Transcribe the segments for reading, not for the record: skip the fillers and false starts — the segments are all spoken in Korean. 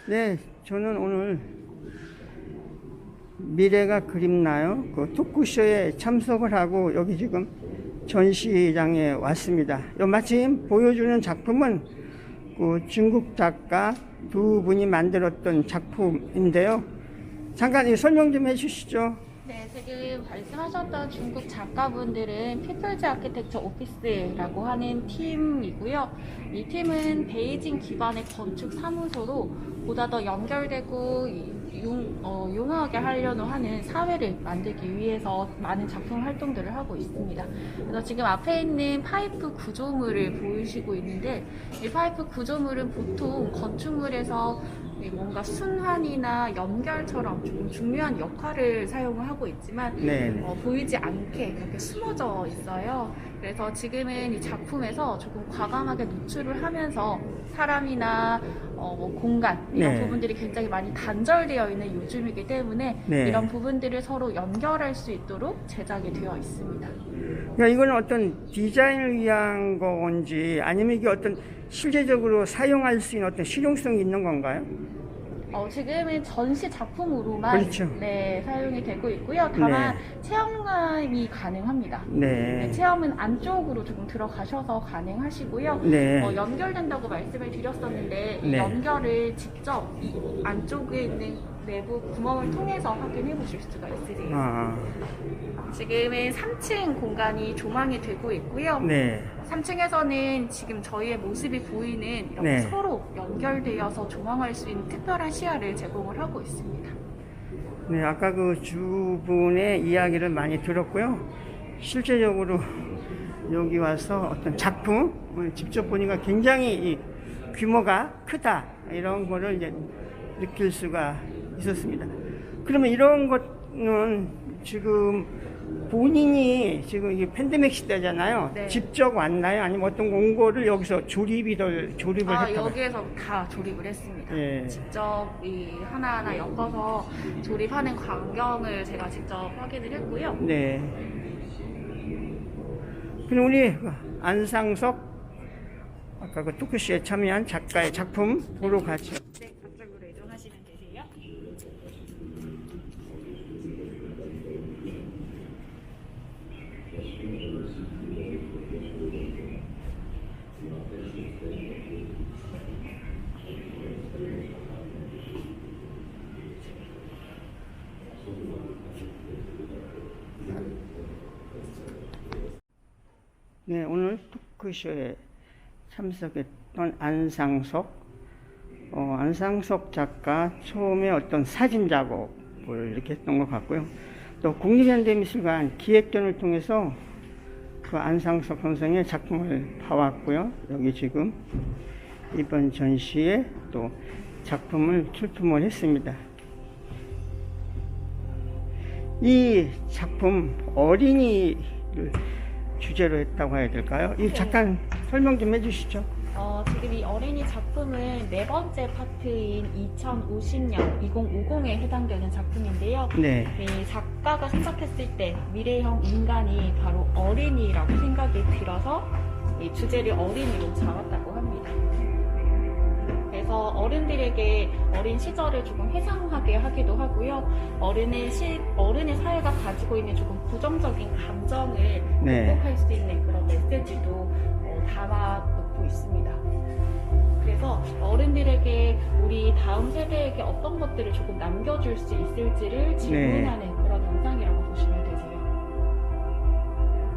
네, 저는 오늘 미래가 그립나요? 그 토크쇼에 참석을 하고 여기 지금 전시장에 왔습니다. 요 마침 보여주는 작품은 그 중국 작가 두 분이 만들었던 작품인데요. 잠깐 설명 좀 해주시죠. 네, 지금 말씀하셨던 중국 작가분들은 피플즈 아키텍처 오피스라고 하는 팀이고요. 이 팀은 베이징 기반의 건축 사무소로 보다 더 연결되고 용하게 하려고 하는 사회를 만들기 위해서 많은 작품 활동들을 하고 있습니다. 그래서 지금 앞에 있는 파이프 구조물을 보시고 있는데, 이 파이프 구조물은 보통 건축물에서 뭔가 순환이나 연결처럼 좀 중요한 역할을 사용을 하고 있지만 보이지 않게 이렇게 숨어져 있어요. 그래서 지금은 이 작품에서 조금 과감하게 노출을 하면서 사람이나 공간 이런 부분들이 굉장히 많이 단절되어 있는 요즘이기 때문에 이런 부분들을 서로 연결할 수 있도록 제작이 되어 있습니다. 그러니까 이건 어떤 디자인을 위한 건지 아니면 이게 어떤 실제적으로 사용할 수 있는 어떤 실용성이 있는 건가요? 지금은 전시 작품으로만 그렇죠. 사용이 되고 있고요. 다만 체험감이 가능합니다. 체험은 안쪽으로 조금 들어가셔서 가능하시고요. 연결된다고 말씀을 드렸었는데 이 연결을 직접 이 안쪽에 있는 내부 구멍을 통해서 확인해 보실 수가 있으세요. 지금은 3층 공간이 조망이 되고 있고요. 3층에서는 지금 저희의 모습이 보이는 이렇게 서로 연결되어서 조망할 수 있는 특별한 시야를 제공을 하고 있습니다. 네, 아까 그 주분의 이야기를 많이 들었고요. 실제적으로 여기 와서 어떤 작품을 직접 보니까 굉장히 이 규모가 크다 이런 거를 이제 느낄 수가 있었습니다. 그러면 이런 것은 지금 본인이 지금 이게 팬데믹 시대잖아요. 직접 왔나요? 아니면 어떤 공고를 여기서 조립을 했다고요? 여기에서 다 조립을 했습니다. 직접 이 하나하나 엮어서 조립하는 광경을 제가 직접 확인을 했고요. 그럼 우리 안상석 아까 그 토크쇼에 참여한 작가의 작품 보러 가죠. 그쪽으로 이동하시면 되세요. 네, 오늘 토크쇼에 참석했던 안상석 작가 처음에 어떤 사진 작업을 이렇게 했던 것 같고요. 또 국립현대미술관 기획전을 통해서 그 안상석 선생의 작품을 봐왔고요. 여기 지금 이번 전시에 또 작품을 출품을 했습니다. 이 작품 어린이를 주제로 했다고 해야 될까요? 이 잠깐 설명 좀 해주시죠. 지금 이 어린이 작품은 네 번째 파트인 2050년, 2050에 해당되는 작품인데요. 이 작가가 생각했을 때 미래형 인간이 바로 어린이라고 생각이 들어서 이 주제를 어린이로 잡았다고 합니다. 그래서 어른들에게 어린 시절을 조금 회상하게 하기도 하고요. 어른의 사회가 가지고 있는 조금 부정적인 감정을 극복할 수 있는 그런 메시지도 담아놓고 있습니다. 그래서 어른들에게 우리 다음 세대에게 어떤 것들을 조금 남겨줄 수 있을지를 질문하는 그런 영상이라고 보시면 되세요.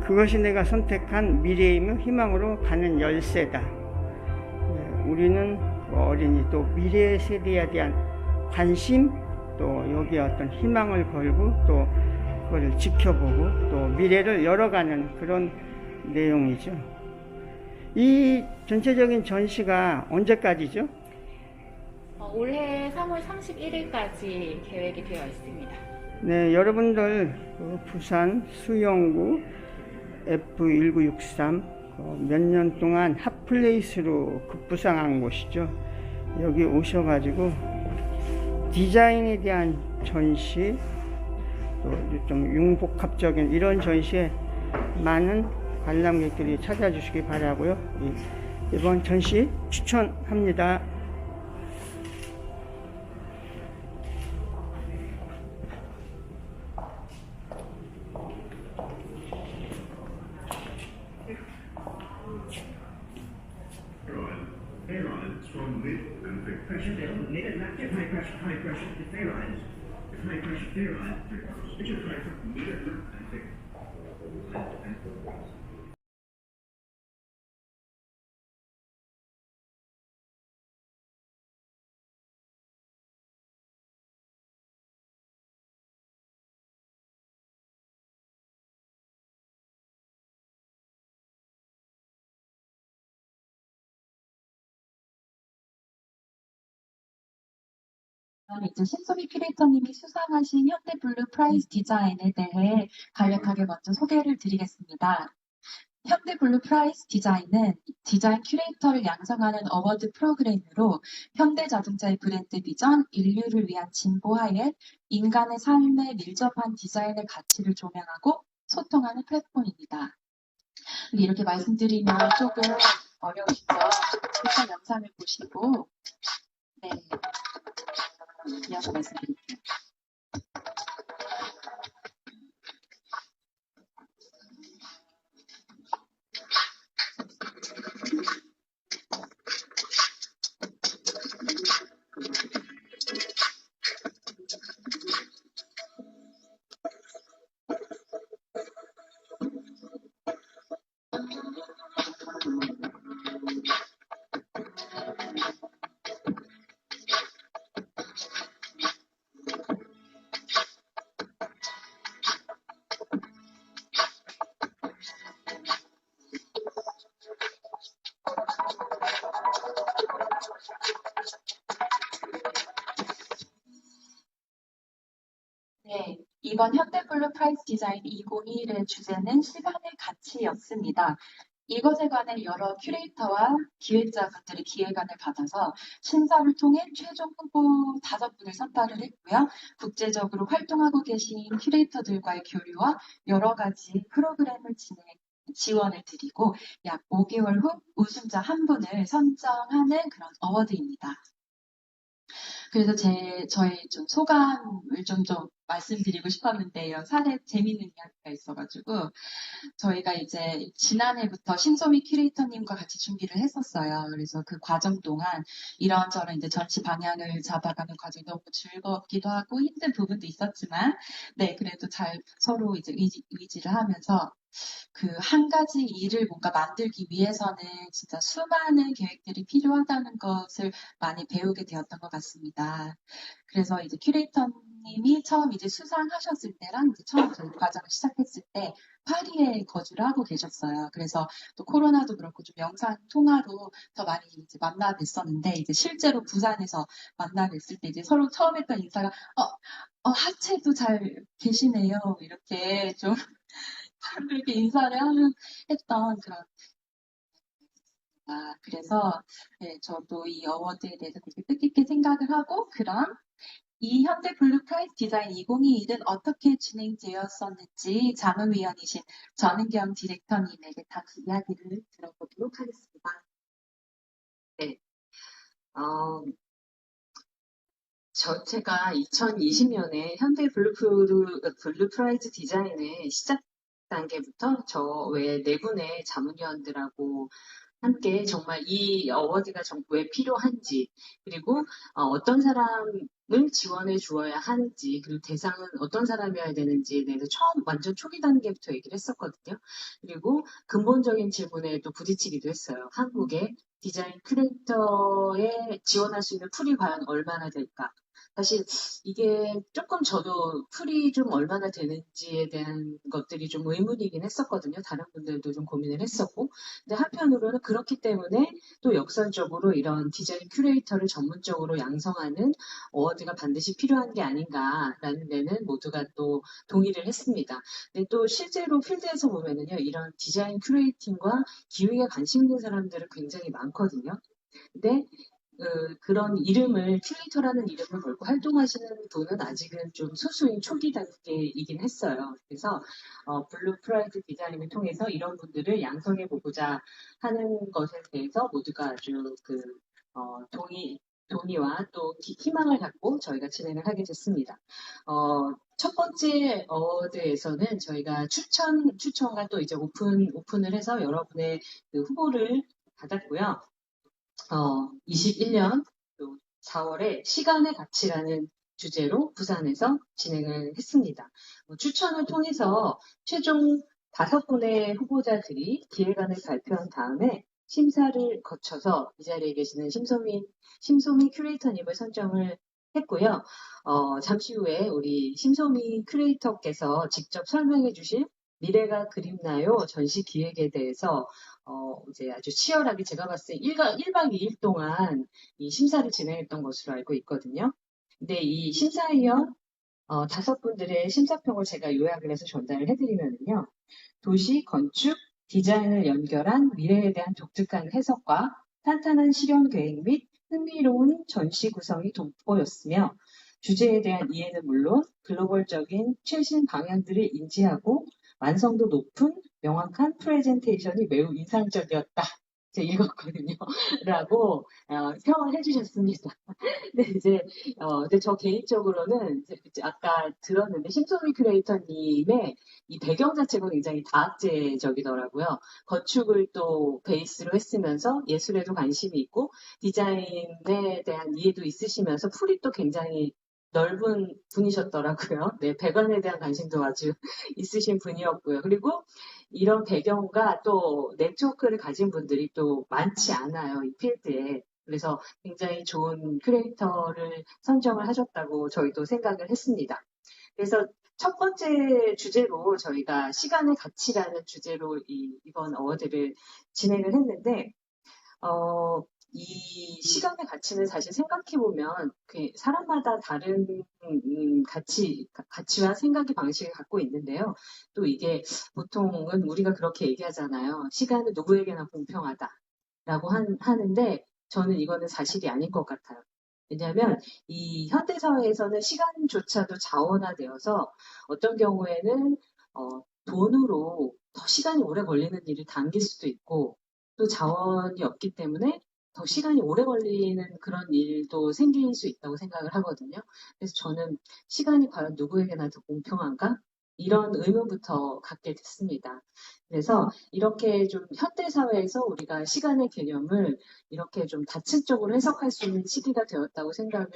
그것이 내가 선택한 미래이며 희망으로 가는 열쇠다. 우리는 어린이 또 미래 세대에 대한 관심 또 여기에 어떤 희망을 걸고 또 그걸 지켜보고 또 미래를 열어가는 그런 내용이죠. 이 전체적인 전시가 언제까지죠? 올해 3월 31일까지 계획이 되어 있습니다. 네, 여러분들 부산 수영구 F1963 몇 년 동안 핫플레이스로 급부상한 곳이죠. 여기 오셔가지고 디자인에 대한 전시 또 좀 융복합적인 이런 전시에 많은 관람객들이 찾아주시기 바라고요. 이번 전시 추천합니다. Airlines from mid and big pressure. Mid and high pressure airlines. High pressure airlines. Which is high pressure mid and big. 이제 신소미 큐레이터님이 수상하신 현대블루 프라이즈 디자인에 대해 간략하게 먼저 소개를 드리겠습니다. 현대블루 프라이즈 디자인은 디자인 큐레이터를 양성하는 어워드 프로그램으로 현대자동차의 브랜드 비전, 인류를 위한 진보하에 인간의 삶에 밀접한 디자인의 가치를 조명하고 소통하는 플랫폼입니다. 이렇게 말씀드리면 조금 어려우시죠? 일단 영상을 보시고 네, 이어서 말씀드릴게요. 네, 이번 현대블루 프라이즈 디자인 2021의 주제는 시간의 가치였습니다. 이것에 관해 여러 큐레이터와 기획자분들의 기획안을 받아서 심사를 통해 최종 후보 5분을 선발을 했고요. 국제적으로 활동하고 계신 큐레이터들과의 교류와 여러 가지 프로그램을 지원을 드리고 약 5개월 후 우승자 한 분을 선정하는 그런 어워드입니다. 그래서 저의 좀 소감을 좀 말씀드리고 싶었는데, 이런 재밌는 이야기가 있어가지고, 저희가 이제 지난해부터 신소미 큐레이터님과 같이 준비를 했었어요. 그래서 그 과정 동안 이런저런 이제 전시 방향을 잡아가는 과정이 너무 즐겁기도 하고 힘든 부분도 있었지만, 네, 그래도 잘 서로 이제 의지를 하면서 그 한 가지 일을 뭔가 만들기 위해서는 진짜 수많은 계획들이 필요하다는 것을 많이 배우게 되었던 것 같습니다. 그래서 이제 큐레이터님이 처음 이제 수상하셨을 때랑 이제 처음 저희 과정을 시작했을 때 파리에 거주를 하고 계셨어요. 그래서 또 코로나도 그렇고 좀 영상 통화로 더 많이 이제 만나 뵀었는데 이제 실제로 부산에서 만나 뵀을 때 이제 서로 처음 했던 인사가 하체도 잘 계시네요. 이렇게 좀 그렇게 인사를 했던 그런 그래서 네, 저도 이 어워드에 대해서 되게 뜻깊게 생각을 하고 그런 이 현대 블루 프라이즈 디자인 2021은 어떻게 진행되었었는지 자문위원이신 전은경 디렉터님에게 다시 이야기를 들어보도록 하겠습니다. 네. 제가 2020년에 현대 블루 프라이즈 디자인의 시작 단계부터 저 외에 4분의 자문위원들하고 함께 정말 이 어워드가 왜 필요한지, 그리고 어떤 사람을 지원해 주어야 하는지, 그리고 대상은 어떤 사람이어야 되는지에 대해서 완전 초기 단계부터 얘기를 했었거든요. 그리고 근본적인 질문에 또 부딪히기도 했어요. 한국의 디자인 큐레이터에 지원할 수 있는 풀이 과연 얼마나 될까? 사실 이게 조금 저도 풀이 좀 얼마나 되는지에 대한 것들이 좀 의문이긴 했었거든요. 다른 분들도 좀 고민을 했었고. 근데 한편으로는 그렇기 때문에 또 역설적으로 이런 디자인 큐레이터를 전문적으로 양성하는 어워드가 반드시 필요한 게 아닌가라는 데는 모두가 또 동의를 했습니다. 근데 또 실제로 필드에서 보면은요, 이런 디자인 큐레이팅과 기획에 관심 있는 사람들은 굉장히 많거든요. 근데 그런 큐레이터라는 이름을 걸고 활동하시는 분은 아직은 좀 소수인 초기 단계이긴 했어요. 그래서 블루 프라이드 디자인을 통해서 이런 분들을 양성해보고자 하는 것에 대해서 모두가 아주 동의와 또 희망을 갖고 저희가 진행을 하게 됐습니다. 첫 번째 어워드에서는 저희가 추천과 또 이제 오픈을 해서 여러분의 그 후보를 받았고요. 21년 4월에 시간의 가치라는 주제로 부산에서 진행을 했습니다. 추천을 통해서 최종 5분의 후보자들이 기획안을 발표한 다음에 심사를 거쳐서 이 자리에 계시는 심소미 큐레이터님을 선정을 했고요. 잠시 후에 우리 심소미 큐레이터께서 직접 설명해 주실 미래가 그립나요 전시 기획에 대해서 이제 아주 치열하게 제가 봤을 때 1박 2일 동안 이 심사를 진행했던 것으로 알고 있거든요. 근데 이 심사위원 5분들의 심사평을 제가 요약을 해서 전달을 해드리면요. 도시, 건축, 디자인을 연결한 미래에 대한 독특한 해석과 탄탄한 실현 계획 및 흥미로운 전시 구성이 돋보였으며 주제에 대한 이해는 물론 글로벌적인 최신 방향들을 인지하고 완성도 높은 명확한 프레젠테이션이 매우 인상적이었다. 제가 읽었거든요. 라고 평을 해주셨습니다. 근데 저 개인적으로는 이제 아까 들었는데 심소미 큐레이터님의 이 배경 자체가 굉장히 다학제적이더라고요. 건축을 또 베이스로 했으면서 예술에도 관심이 있고 디자인에 대한 이해도 있으시면서 풀이 또 굉장히 넓은 분이셨더라고요. 네, 배관에 대한 관심도 아주 있으신 분이었고요. 그리고 이런 배경과 또 네트워크를 가진 분들이 또 많지 않아요. 이 필드에. 그래서 굉장히 좋은 큐레이터를 선정을 하셨다고 저희도 생각을 했습니다. 그래서 첫 번째 주제로 저희가 시간의 가치라는 주제로 이번 어워드를 진행을 했는데, 이 시간의 가치는 사실 생각해보면 사람마다 다른 가치와 생각의 방식을 갖고 있는데요. 또 이게 보통은 우리가 그렇게 얘기하잖아요. 시간은 누구에게나 공평하다라고 하는데 저는 이거는 사실이 아닌 것 같아요. 왜냐하면 이 현대사회에서는 시간조차도 자원화되어서 어떤 경우에는 돈으로 더 시간이 오래 걸리는 일을 당길 수도 있고 또 자원이 없기 때문에 더 시간이 오래 걸리는 그런 일도 생길 수 있다고 생각을 하거든요. 그래서 저는 시간이 과연 누구에게나 더 공평한가? 이런 의문부터 갖게 됐습니다. 그래서 이렇게 좀 현대사회에서 우리가 시간의 개념을 이렇게 좀 다층적으로 해석할 수 있는 시기가 되었다고 생각을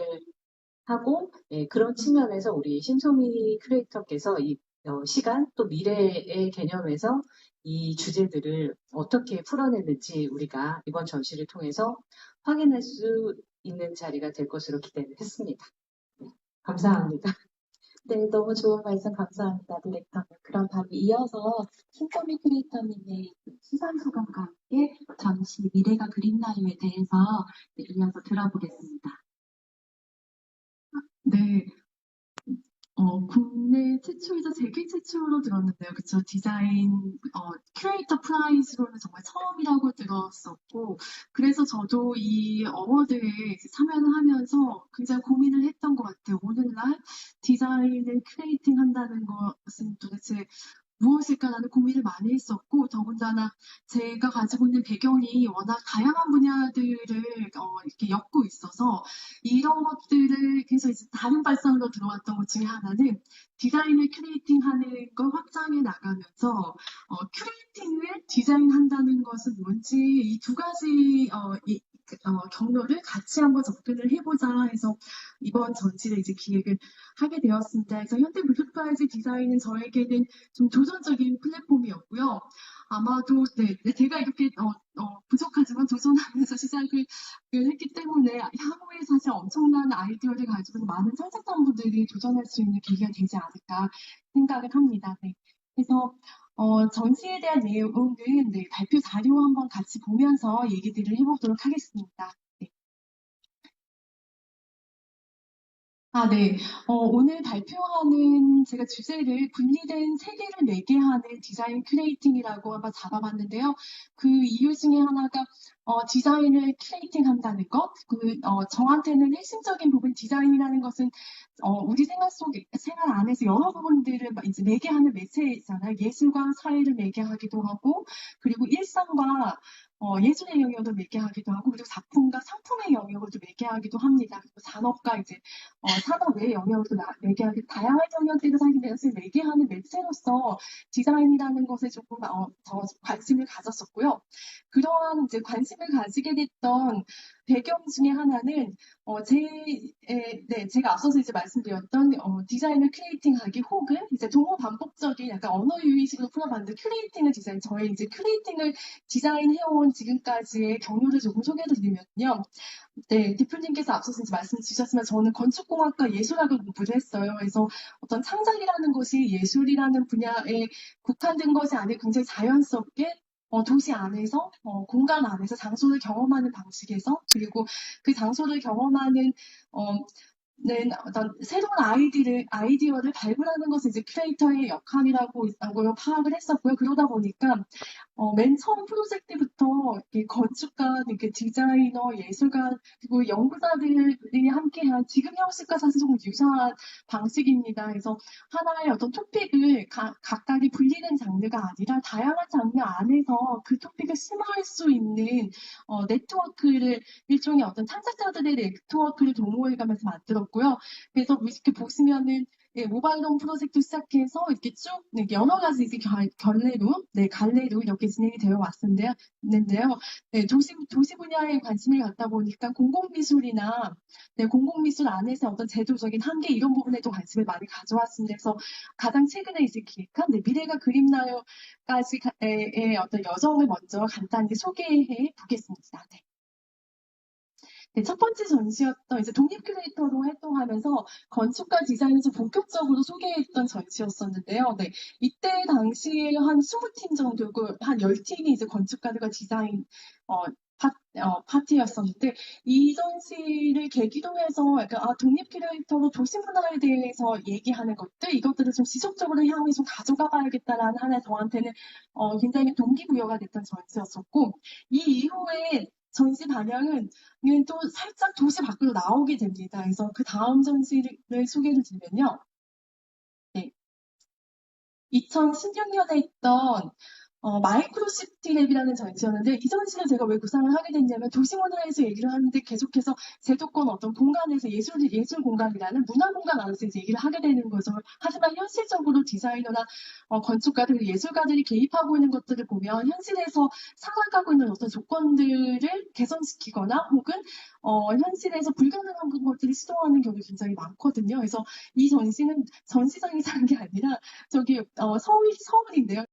하고, 그런 측면에서 우리 심소미 큐레이터께서 이 시간 또 미래의 개념에서 이 주제들을 어떻게 풀어냈는지 우리가 이번 전시를 통해서 확인할 수 있는 자리가 될 것으로 기대를 했습니다. 네, 감사합니다. 네, 너무 좋은 말씀 감사합니다, 디렉터님. 그럼 바로 이어서 신서미 크리에이터님의 수상 소감과 함께 전시 미래가 그립나요에 대해서 이어서 들어보겠습니다. 네, 국내 최초이자 세계 최초로 들었는데요. 그쵸? 디자인, 큐레이터 프라이즈로는 정말 처음이라고 들었었고, 그래서 저도 이 어워드에 이제 참여를 하면서 굉장히 고민을 했던 것 같아요. 오늘날 디자인을 큐레이팅 한다는 것은 도대체 무엇일까라는 고민을 많이 했었고, 더군다나 제가 가지고 있는 배경이 워낙 다양한 분야들을 이렇게 엮고 있어서 이런 것들을 그래서 이제 다른 발상으로 들어왔던 것 중에 하나는 디자인을 큐레이팅하는 걸 확장해 나가면서 큐레이팅을 디자인한다는 것은 뭔지 이 두 가지 경로를 같이 한번 접근을 해보자 해서 이번 전시를 이제 기획을 하게 되었습니다. 그래서 현대 블루프라이즈 디자인은 저에게는 좀 도전적인 플랫폼이었고요. 아마도 제가 이렇게 부족하지만 도전하면서 시작을 했기 때문에 향후에 사실 엄청난 아이디어를 가지고 많은 창작자분들이 도전할 수 있는 계기가 되지 않을까 생각을 합니다. 네. 그래서 전시에 대한 내용은 발표 자료 한번 같이 보면서 얘기들을 해보도록 하겠습니다. 네. 네. 오늘 발표하는 제가 주제를 분리된 세계를 매개하는 디자인 큐레이팅이라고 한번 잡아봤는데요. 그 이유 중에 하나가 디자인을 큐레이팅 한다는 것, 저한테는 핵심적인 부분 디자인이라는 것은 우리 생활 안에서 여러 부분들을 이제 매개하는 매체잖아요. 예술과 사회를 매개하기도 하고, 그리고 일상과 예술의 영역을 매개하기도 하고, 그리고 작품과 상품의 영역을 매개하기도 합니다. 그리고 산업과 이제 산업 외 영역도 매개하기, 다양한 영역들을 사실 매개하는 매체로서 디자인이라는 것에 조금 더 관심을 가졌었고요. 그러한 이제 관심을 가지게 됐던 배경 중에 하나는 제가 앞서서 이제 말씀드렸던 디자인을 큐레이팅하기 혹은 이제 동호 반복적인 약간 언어 유희식으로 풀어봤는데 큐레이팅을 저의 이제 큐레이팅을 디자인해온 지금까지의 경로를 조금 소개해드리면요. 네, 대표님께서 앞서서 이제 말씀 주셨지만 저는 건축공학과 예술학을 공부를 했어요. 그래서 어떤 창작이라는 것이 예술이라는 분야에 국한된 것이 아니고 굉장히 자연스럽게 도시 안에서, 공간 안에서 장소를 경험하는 방식에서, 그리고 그 장소를 경험하는, 어떤 새로운 아이디어를 발굴하는 것이 이제 큐레이터의 역할이라고 파악을 했었고요. 그러다 보니까, 맨 처음 프로젝트부터 이렇게 건축가, 이렇게 디자이너, 예술가, 그리고 연구자들이 함께한 지금 형식과 사실 조금 유사한 방식입니다. 그래서 하나의 어떤 토픽을 각각이 분리된 장르가 아니라 다양한 장르 안에서 그 토픽을 심화할 수 있는 네트워크를 일종의 어떤 창작자들의 네트워크를 도모해가면서 만들었고요. 그래서 이렇게 보시면은 모바일홈 프로젝트 시작해서 이렇게 쭉 여러 가지 이제 갈래로 이렇게 진행이 되어 왔는데요. 도시 분야에 관심을 갖다 보니까 공공미술이나 공공미술 안에서 어떤 제도적인 한계 이런 부분에도 관심을 많이 가져왔습니다. 그래서 가장 최근에 이제 기획한 미래가 그립나요까지의 어떤 여정을 먼저 간단히 소개해 보겠습니다. 네, 첫 번째 전시였던 이제 독립 큐레이터로 활동하면서 건축과 디자인을 좀 본격적으로 소개했던 전시였었는데요. 네, 이때 당시에 한 20팀 정도고 한 10팀이 이제 건축가들과 디자인 파티였었는데 이 전시를 계기로 해서 약간 독립 큐레이터로 도시 문화에 대해서 얘기하는 것들 이것들을 좀 지속적으로 향해 좀 가져가 봐야겠다라는 하나의 저한테는 굉장히 동기부여가 됐던 전시였었고 이 이후에 전시 방향은 또 살짝 도시 밖으로 나오게 됩니다. 그래서 그 다음 전시를 소개를 드리면요. 네. 2016년에 있던 마이크로시티랩이라는 전시였는데 이 전시를 제가 왜 구상을 하게 됐냐면 도시문화에서 얘기를 하는데 계속해서 제도권 어떤 공간에서 예술 공간이라는 문화 공간 안에서 이제 얘기를 하게 되는 거죠. 하지만 현실적으로 디자이너나 건축가들, 예술가들이 개입하고 있는 것들을 보면 현실에서 살아가고 있는 어떤 조건들을 개선시키거나 혹은 현실에서 불가능한 것들이 시도하는 경우가 굉장히 많거든요. 그래서 이 전시는 전시장에서 한 게 아니라 저기 서울인데요.